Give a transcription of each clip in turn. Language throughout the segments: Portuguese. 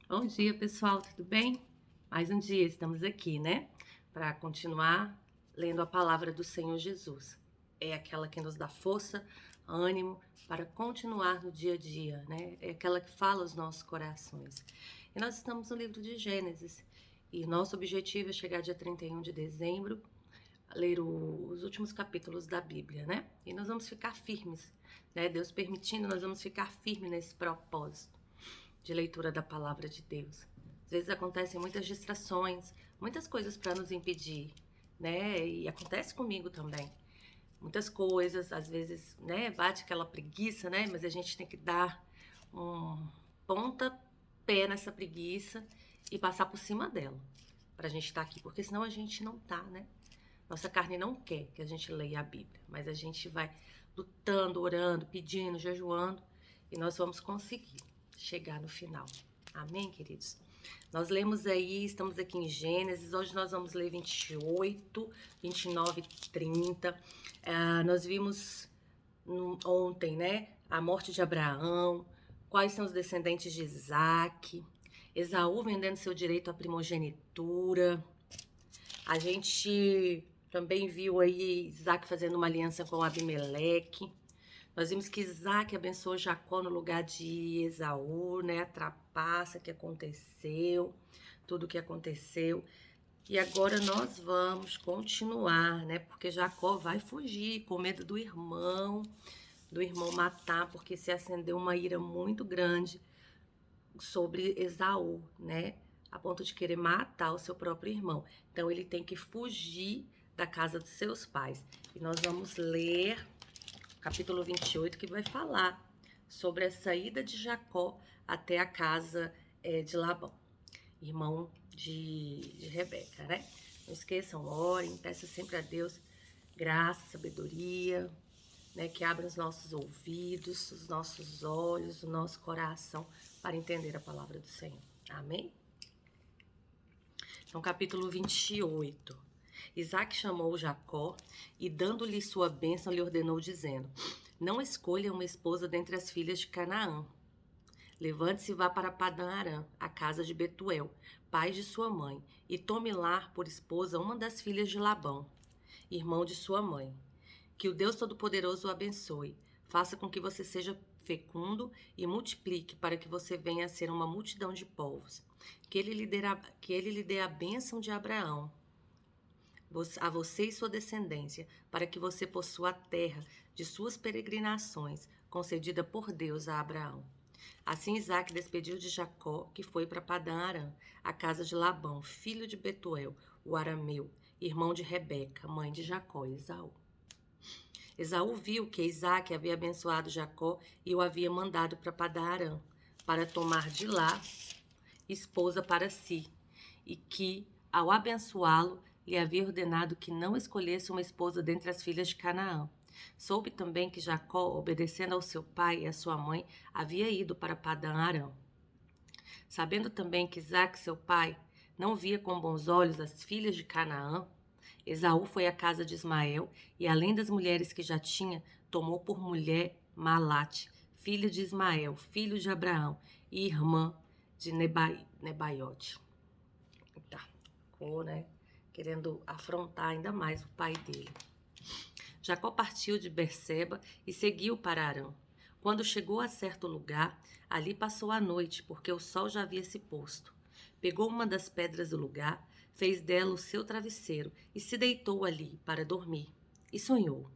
Bom dia, pessoal, tudo bem? Mais um dia estamos aqui, né? Para continuar lendo a palavra do Senhor Jesus. É aquela que nos dá força, ânimo para continuar no dia a dia, né? É aquela que fala aos nossos corações. E nós estamos no livro de Gênesis. E nosso objetivo é chegar dia 31 de dezembro, a ler os últimos capítulos da Bíblia, né? E nós vamos ficar firmes, né? Deus permitindo, nós vamos ficar firmes nesse propósito de leitura da palavra de Deus. Às vezes acontecem muitas distrações, muitas coisas para nos impedir, né? E acontece comigo também. Muitas coisas, às vezes, né, bate aquela preguiça, né? Mas a gente tem que dar um pontapé nessa preguiça e passar por cima dela para a gente estar aqui, porque senão a gente não tá, né? Nossa carne não quer que a gente leia a Bíblia, mas a gente vai lutando, orando, pedindo, jejuando e nós vamos conseguir chegar no final. Amém, queridos? Nós lemos aí, estamos aqui em Gênesis, hoje nós vamos ler 28, 29 e 30. Nós vimos ontem, né, a morte de Abraão, quais são os descendentes de Isaac, Esaú vendendo seu direito à primogenitura. A gente também viu aí Isaac fazendo uma aliança com Abimeleque. Nós vimos que Isaac abençoou Jacó no lugar de Esaú, né? A trapaça que aconteceu, tudo que aconteceu. E agora nós vamos continuar, né? Porque Jacó vai fugir com medo do irmão matar, porque se acendeu uma ira muito grande sobre Esaú, né? A ponto de querer matar o seu próprio irmão. Então ele tem que fugir da casa dos seus pais. E nós vamos ler capítulo 28, que vai falar sobre a saída de até a casa de Labão, irmão de Rebeca, né? Não esqueçam, orem, peçam sempre a Deus graça, sabedoria, né? Que abra os nossos ouvidos, os nossos olhos, o nosso coração para entender a palavra do Senhor. Amém? Então, capítulo 28. Isaac chamou Jacó e, dando-lhe sua bênção, lhe ordenou, dizendo: Não escolha uma esposa dentre as filhas de Canaã. Levante-se e vá para Padã Arã, a casa de Betuel, pai de sua mãe, e tome lá por esposa uma das filhas de Labão, irmão de sua mãe. Que o Deus Todo-Poderoso o abençoe. Faça com que você seja fecundo e multiplique, para que você venha a ser uma multidão de povos. Que ele lhe dê a bênção de Abraão, a você e sua descendência, para que você possua a terra de suas peregrinações, concedida por Deus a Abraão. Assim Isaac despediu de Jacó, que foi para Padã Arã, a casa de Labão, filho de Betuel, o arameu, irmão de Rebeca, mãe de Jacó e Esaú. Esaú viu que Isaac havia abençoado Jacó e o havia mandado para Padã Arã, para tomar de lá esposa para si, e que, ao abençoá-lo, lhe havia ordenado que não escolhesse uma esposa dentre as filhas de Canaã. Soube também que Jacó, obedecendo ao seu pai e à sua mãe, havia ido para Padã Arã. Sabendo também que Isaque, seu pai, não via com bons olhos as filhas de Canaã, Esaú foi à casa de Ismael e, além das mulheres que já tinha, tomou por mulher Malate, filha de Ismael, filho de Abraão, e irmã de Nebaiote. Tá, ficou, né? Querendo afrontar ainda mais o pai dele. Jacó partiu de Berseba e seguiu para Arã. Quando chegou a certo lugar, ali passou a noite, porque o sol já havia se posto. Pegou uma das pedras do lugar, fez dela o seu travesseiro e se deitou ali para dormir. E sonhou.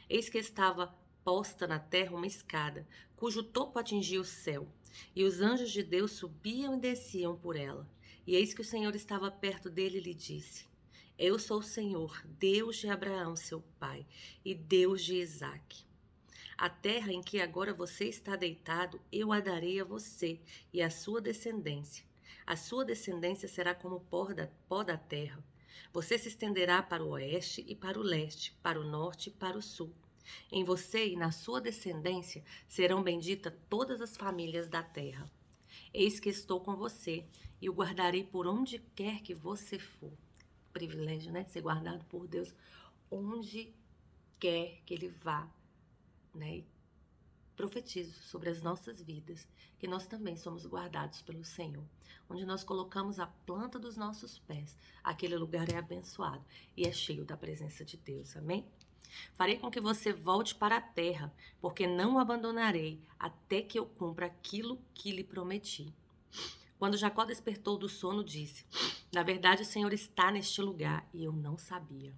Eis que estava posta na terra uma escada, cujo topo atingia o céu, e os anjos de Deus subiam e desciam por ela. E eis que o Senhor estava perto dele e lhe disse: Eu sou o Senhor, Deus de Abraão, seu pai, e Deus de Isaque. A terra em que agora você está deitado, eu a darei a você e à sua descendência. A sua descendência será como o pó da terra. Você se estenderá para o oeste e para o leste, para o norte e para o sul. Em você e na sua descendência serão benditas todas as famílias da terra. Eis que estou com você e o guardarei por onde quer que você for. Privilégio, né? Ser guardado por Deus onde quer que ele vá, né? Profetizo sobre as nossas vidas que nós também somos guardados pelo Senhor. Onde nós colocamos a planta dos nossos pés, aquele lugar é abençoado e é cheio da presença de Deus. Amém? Farei com que você volte para a terra, porque não o abandonarei até que eu cumpra aquilo que lhe prometi. Quando Jacó despertou do sono, disse: Na verdade, o Senhor está neste lugar e eu não sabia.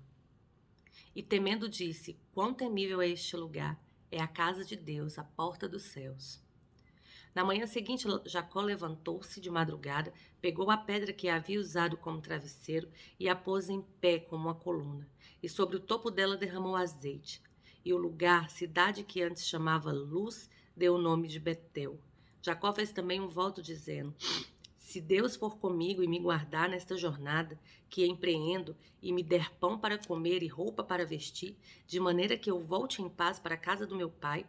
E temendo disse: Quão temível é este lugar! É a casa de Deus, a porta dos céus. Na manhã seguinte, Jacó levantou-se de madrugada, pegou a pedra que havia usado como travesseiro e a pôs em pé como uma coluna, e sobre o topo dela derramou azeite. E o lugar, cidade que antes chamava Luz, deu o nome de Betel. Jacó fez também um voto dizendo: Se Deus for comigo e me guardar nesta jornada que empreendo e me der pão para comer e roupa para vestir, de maneira que eu volte em paz para a casa do meu pai,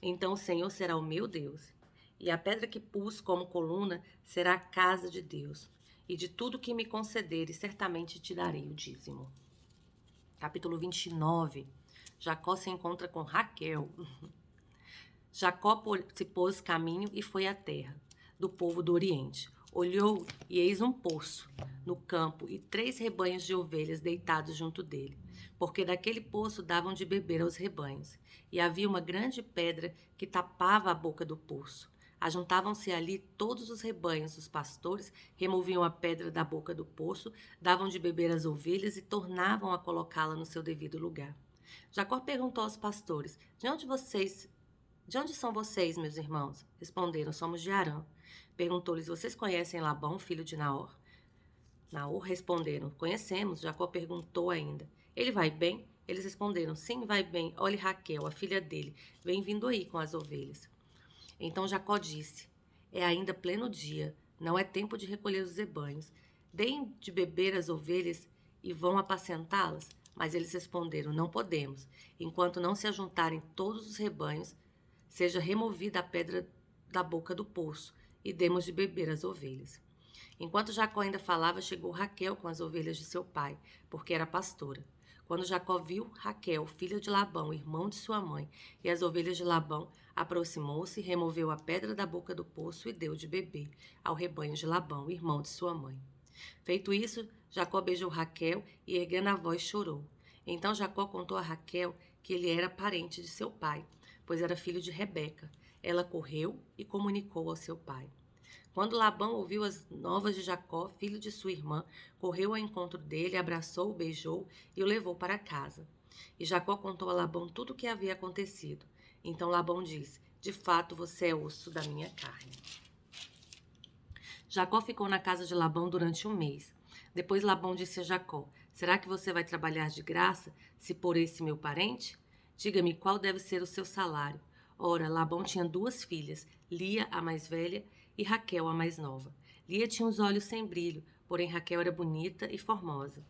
então o Senhor será o meu Deus. E a pedra que pus como coluna será a casa de Deus. E de tudo que me concederes, certamente te darei o dízimo. Capítulo 29. Jacó se encontra com Raquel. Jacó se pôs caminho e foi à terra do povo do Oriente. Olhou e eis um poço no campo e 3 rebanhos de ovelhas deitados junto dele, porque daquele poço davam de beber aos rebanhos. E havia uma grande pedra que tapava a boca do poço. Ajuntavam-se ali todos os rebanhos, os pastores removiam a pedra da boca do poço, davam de beber às ovelhas e tornavam a colocá-la no seu devido lugar. Jacó perguntou aos pastores: De onde são vocês, meus irmãos? Responderam: Somos de Harã. Perguntou-lhes: Vocês conhecem Labão, filho de Naor? Naor responderam: Conhecemos. Jacó perguntou ainda: Ele vai bem? Eles responderam: Sim, vai bem. Olhe Raquel, a filha dele, vem vindo aí com as ovelhas. Então Jacó disse: É ainda pleno dia, não é tempo de recolher os rebanhos. Deem de beber as ovelhas e vão apacentá-las. Mas eles responderam: Não podemos. Enquanto não se ajuntarem todos os rebanhos, seja removida a pedra da boca do poço e demos de beber às ovelhas. Enquanto Jacó ainda falava, chegou Raquel com as ovelhas de seu pai, porque era pastora. Quando Jacó viu Raquel, filha de Labão, irmão de sua mãe, e as ovelhas de Labão, aproximou-se, removeu a pedra da boca do poço e deu de beber ao rebanho de Labão, irmão de sua mãe. Feito isso, Jacó beijou Raquel e, erguendo a voz, chorou. Então Jacó contou a Raquel que ele era parente de seu pai, pois era filho de Rebeca. Ela correu e comunicou ao seu pai. Quando Labão ouviu as novas de Jacó, filho de sua irmã, correu ao encontro dele, abraçou-o, beijou e o levou para casa. E Jacó contou a Labão tudo o que havia acontecido. Então Labão disse: De fato, você é osso da minha carne. Jacó ficou na casa de Labão durante 1 mês. Depois Labão disse a Jacó: Será que você vai trabalhar de graça, se por esse meu parente? Diga-me qual deve ser o seu salário. Ora, Labão tinha 2 filhas, Lia, a mais velha, e Raquel, a mais nova. Lia tinha os olhos sem brilho, porém Raquel era bonita e formosa.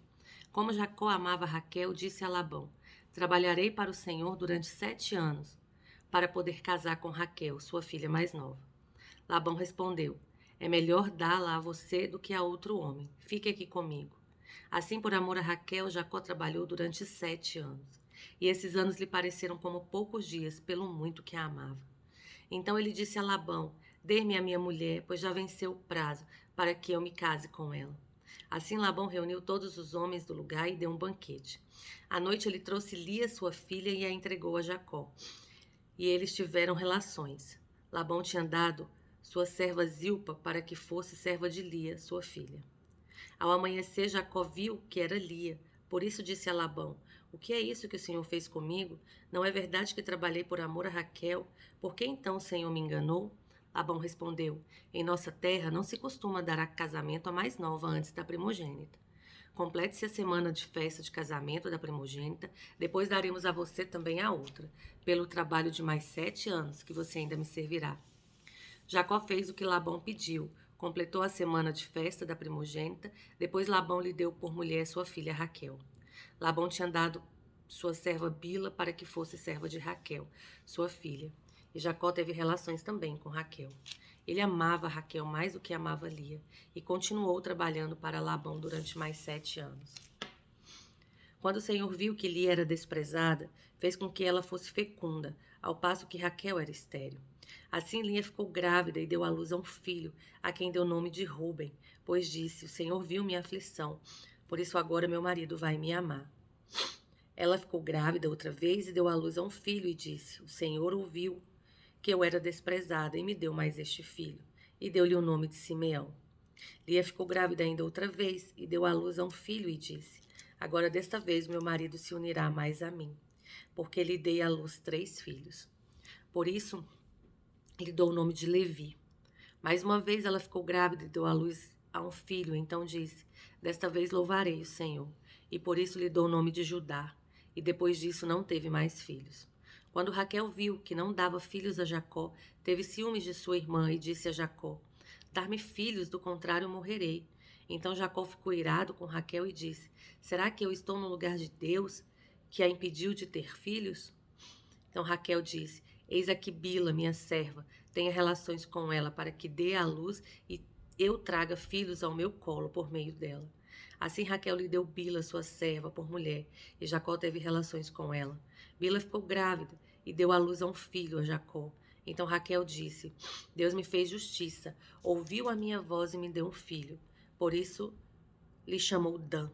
Como Jacó amava Raquel, disse a Labão: Trabalharei para o Senhor durante 7 anos, para poder casar com Raquel, sua filha mais nova. Labão respondeu: É melhor dá-la a você do que a outro homem. Fique aqui comigo. Assim, por amor a Raquel, Jacó trabalhou durante 7 anos. E esses anos lhe pareceram como poucos dias, pelo muito que a amava. Então ele disse a Labão: Dê-me a minha mulher, pois já venceu o prazo, para que eu me case com ela. Assim Labão reuniu todos os homens do lugar e deu um banquete. À noite ele trouxe Lia, sua filha, e a entregou a Jacó. E eles tiveram relações. Labão tinha dado sua serva Zilpa para que fosse serva de Lia, sua filha. Ao amanhecer, Jacó viu que era Lia. Por isso disse a Labão: O que é isso que o Senhor fez comigo? Não é verdade que trabalhei por amor a Raquel? Por que então o Senhor me enganou? Labão respondeu: Em nossa terra não se costuma dar a casamento a mais nova antes da primogênita. Complete-se a semana de festa de casamento da primogênita, depois daremos a você também a outra, pelo trabalho de mais 7 anos que você ainda me servirá. Jacó fez o que Labão pediu, completou a semana de festa da primogênita, depois Labão lhe deu por mulher sua filha Raquel. Labão tinha dado sua serva Bila para que fosse serva de Raquel, sua filha. E Jacó teve relações também com Raquel. Ele amava Raquel mais do que amava Lia, e continuou trabalhando para Labão durante mais 7 anos. Quando o Senhor viu que Lia era desprezada, fez com que ela fosse fecunda. ao passo que Raquel era estéril. Assim Lia ficou grávida e deu à luz a um filho, a quem deu o nome de Ruben, pois disse: O Senhor viu minha aflição, por isso agora meu marido vai me amar. Ela ficou grávida outra vez e deu à luz a um filho e disse: O Senhor ouviu que eu era desprezada e me deu mais este filho. E deu-lhe o nome de Simeão. Lia ficou grávida ainda outra vez e deu à luz a um filho e disse: Agora desta vez meu marido se unirá mais a mim, porque lhe dei à luz 3 filhos. Por isso lhe dou o nome de Levi. Mais uma vez ela ficou grávida e deu à luz a um filho, então disse: Desta vez louvarei o Senhor, e por isso lhe dou o nome de Judá. E depois disso não teve mais filhos. Quando Raquel viu que não dava filhos a Jacó, teve ciúmes de sua irmã e disse a Jacó: Dar-me filhos, do contrário morrerei. Então Jacó ficou irado com Raquel e disse: Será que eu estou no lugar de Deus, que a impediu de ter filhos? Então Raquel disse: Eis aqui Bila, minha serva, tenha relações com ela para que dê à luz e eu traga filhos ao meu colo por meio dela. Assim Raquel lhe deu Bila, sua serva, por mulher, e Jacó teve relações com ela. Bila ficou grávida e deu à luz a um filho, a Jacó. Então Raquel disse: Deus me fez justiça, ouviu a minha voz e me deu um filho. Por isso lhe chamou Dan.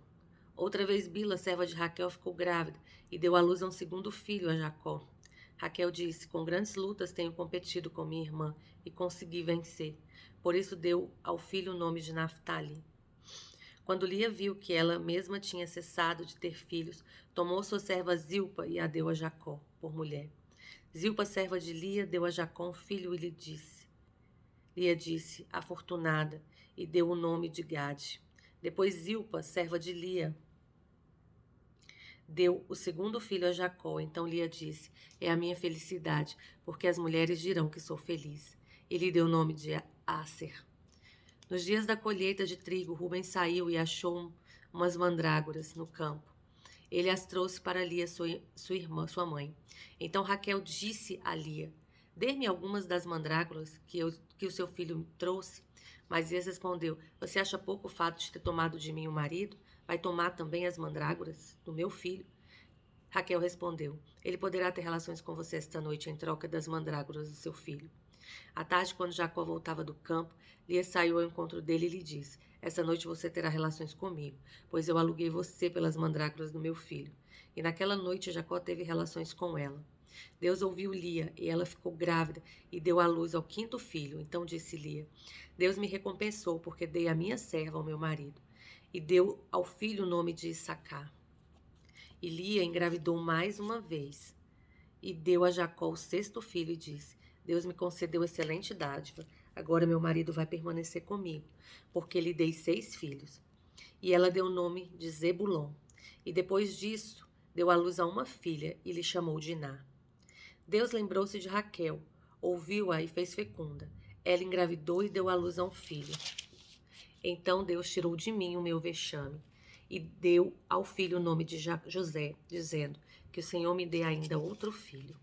Outra vez Bila, serva de Raquel, ficou grávida e deu à luz a um segundo filho, a Jacó. Raquel disse: Com grandes lutas tenho competido com minha irmã e consegui vencer. Por isso deu ao filho o nome de Naftali. Quando Lia viu que ela mesma tinha cessado de ter filhos, tomou sua serva Zilpa e a deu a Jacó por mulher. Zilpa, serva de Lia, deu a Jacó um filho e Lia disse, afortunada, e deu o nome de Gade. Depois Zilpa, serva de Lia, deu o segundo filho a Jacó. Então Lia disse: É a minha felicidade, porque as mulheres dirão que sou feliz. E lhe deu o nome de Aser. Nos dias da colheita de trigo, Rubem saiu e achou umas mandrágoras no campo. Ele as trouxe para Lia, sua irmã, sua mãe. Então Raquel disse a Lia: Dê-me algumas das mandrágoras que o seu filho me trouxe. Mas Lia respondeu: Você acha pouco o fato de ter tomado de mim o marido? Vai tomar também as mandrágoras do meu filho? Raquel respondeu: Ele poderá ter relações com você esta noite em troca das mandrágoras do seu filho. À tarde, quando Jacó voltava do campo, Lia saiu ao encontro dele e lhe disse: Esta noite você terá relações comigo, pois eu aluguei você pelas mandrágoras do meu filho. E naquela noite Jacó teve relações com ela. Deus ouviu Lia, e ela ficou grávida e deu à luz ao 5º filho. Então disse Lia: Deus me recompensou, porque dei a minha serva ao meu marido. E deu ao filho o nome de Issacar. E Lia engravidou mais uma vez, e deu a Jacó o 6º filho e disse: Deus me concedeu excelente dádiva, agora meu marido vai permanecer comigo, porque lhe dei 6 filhos. E ela deu o nome de Zebulon. E depois disso, deu à luz a uma filha e lhe chamou Diná. Deus lembrou-se de Raquel, ouviu-a e fez fecunda. Ela engravidou e deu à luz a um filho. Então Deus tirou de mim o meu vexame e deu ao filho o nome de José, dizendo: Que o Senhor me dê ainda outro filho.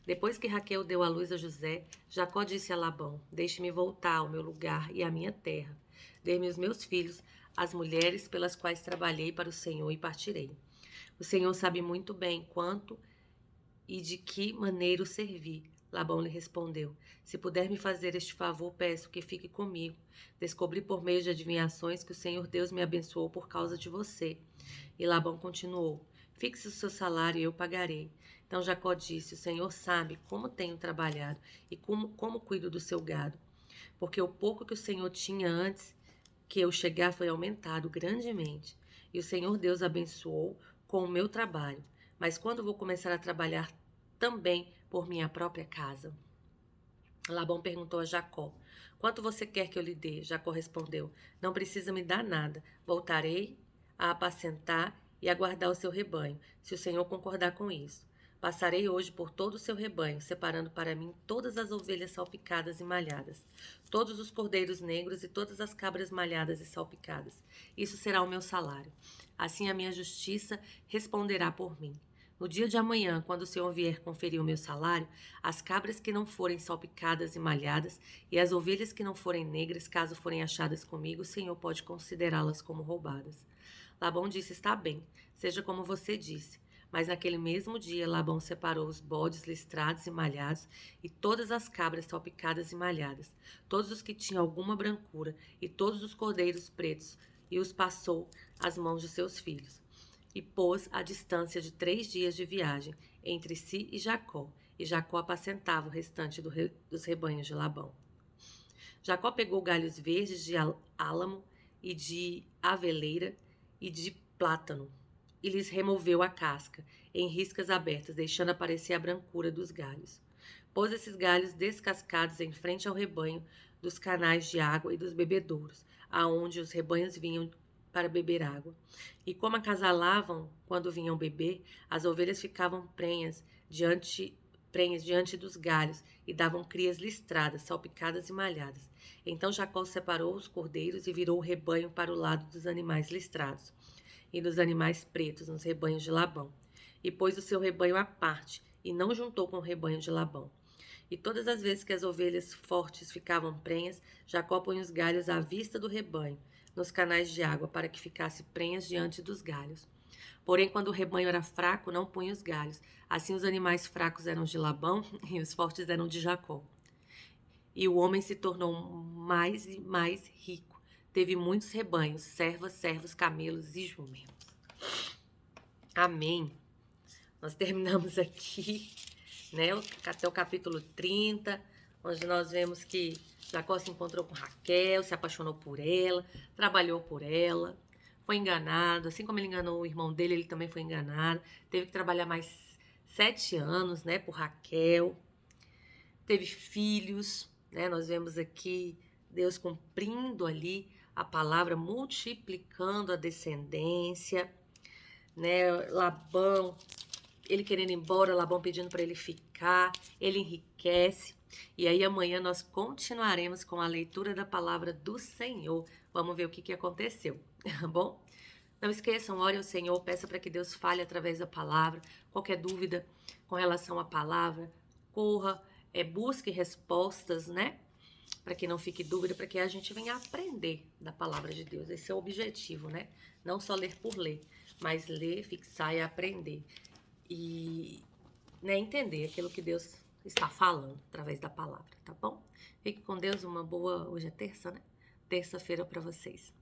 Depois que Raquel deu à luz a José, Jacó disse a Labão: Deixe-me voltar ao meu lugar e à minha terra. Dê-me os meus filhos, as mulheres pelas quais trabalhei para o Senhor, e partirei. O Senhor sabe muito bem quanto e de que maneira o servi. Labão lhe respondeu: Se puder me fazer este favor, peço que fique comigo. Descobri por meio de adivinhações que o Senhor Deus me abençoou por causa de você. E Labão continuou: Fixe o seu salário e eu pagarei. Então Jacó disse: O Senhor sabe como tenho trabalhado e como cuido do seu gado. Porque o pouco que o Senhor tinha antes que eu chegar foi aumentado grandemente. E o Senhor Deus abençoou com o meu trabalho. Mas quando vou começar a trabalhar também por minha própria casa? Labão perguntou a Jacó: Quanto você quer que eu lhe dê? Jacó respondeu: Não precisa me dar nada. Voltarei a apacentar e a guardar o seu rebanho, se o Senhor concordar com isso. Passarei hoje por todo o seu rebanho, separando para mim todas as ovelhas salpicadas e malhadas, todos os cordeiros negros e todas as cabras malhadas e salpicadas. Isso será o meu salário. Assim a minha justiça responderá por mim. No dia de amanhã, quando o Senhor vier conferir o meu salário, as cabras que não forem salpicadas e malhadas e as ovelhas que não forem negras, caso forem achadas comigo, o Senhor pode considerá-las como roubadas. Labão disse: Está bem, seja como você disse. Mas naquele mesmo dia, Labão separou os bodes listrados e malhados e todas as cabras salpicadas e malhadas, todos os que tinham alguma brancura e todos os cordeiros pretos, e os passou às mãos de seus filhos. E pôs a distância de 3 dias de viagem entre si e Jacó apacentava o restante dos rebanhos de Labão. Jacó pegou galhos verdes de álamo e de aveleira e de plátano, e lhes removeu a casca em riscas abertas, deixando aparecer a brancura dos galhos. Pôs esses galhos descascados em frente ao rebanho dos canais de água e dos bebedouros, aonde os rebanhos vinham para beber água. E como acasalavam quando vinham beber, as ovelhas ficavam prenhas diante dos galhos e davam crias listradas, salpicadas e malhadas. Então Jacó separou os cordeiros e virou o rebanho para o lado dos animais listrados e dos animais pretos nos rebanhos de Labão. E pôs o seu rebanho à parte, e não juntou com o rebanho de Labão. E todas as vezes que as ovelhas fortes ficavam prenhas, Jacó põe os galhos à vista do rebanho, nos canais de água, para que ficasse prenhas diante dos galhos. Porém, quando o rebanho era fraco, não punha os galhos. Assim os animais fracos eram de Labão e os fortes eram de Jacó. E o homem se tornou mais e mais rico. Teve muitos rebanhos, servas, servos, camelos e jumentos. Amém. Nós terminamos aqui, né, até o capítulo 30, onde nós vemos que Jacó se encontrou com Raquel, se apaixonou por ela, trabalhou por ela, foi enganado. Assim como ele enganou o irmão dele, ele também foi enganado. Teve que trabalhar mais 7 anos, né, por Raquel. Teve filhos, né? Nós vemos aqui Deus cumprindo ali a palavra, multiplicando a descendência, né? Labão, ele querendo ir embora, Labão pedindo para ele ficar, ele enriquece. E aí amanhã nós continuaremos com a leitura da palavra do Senhor. Vamos ver o que aconteceu, tá bom? Não esqueçam, ore ao Senhor, peça para que Deus fale através da palavra. Qualquer dúvida com relação à palavra, corra, busque respostas, né? Para que não fique dúvida, para que a gente venha aprender da palavra de Deus. Esse é o objetivo, né? Não só ler por ler, mas ler, fixar e aprender. E, né, entender aquilo que Deus está falando através da palavra, tá bom? Fique com Deus, uma boa... Hoje é terça, né? Terça-feira para vocês.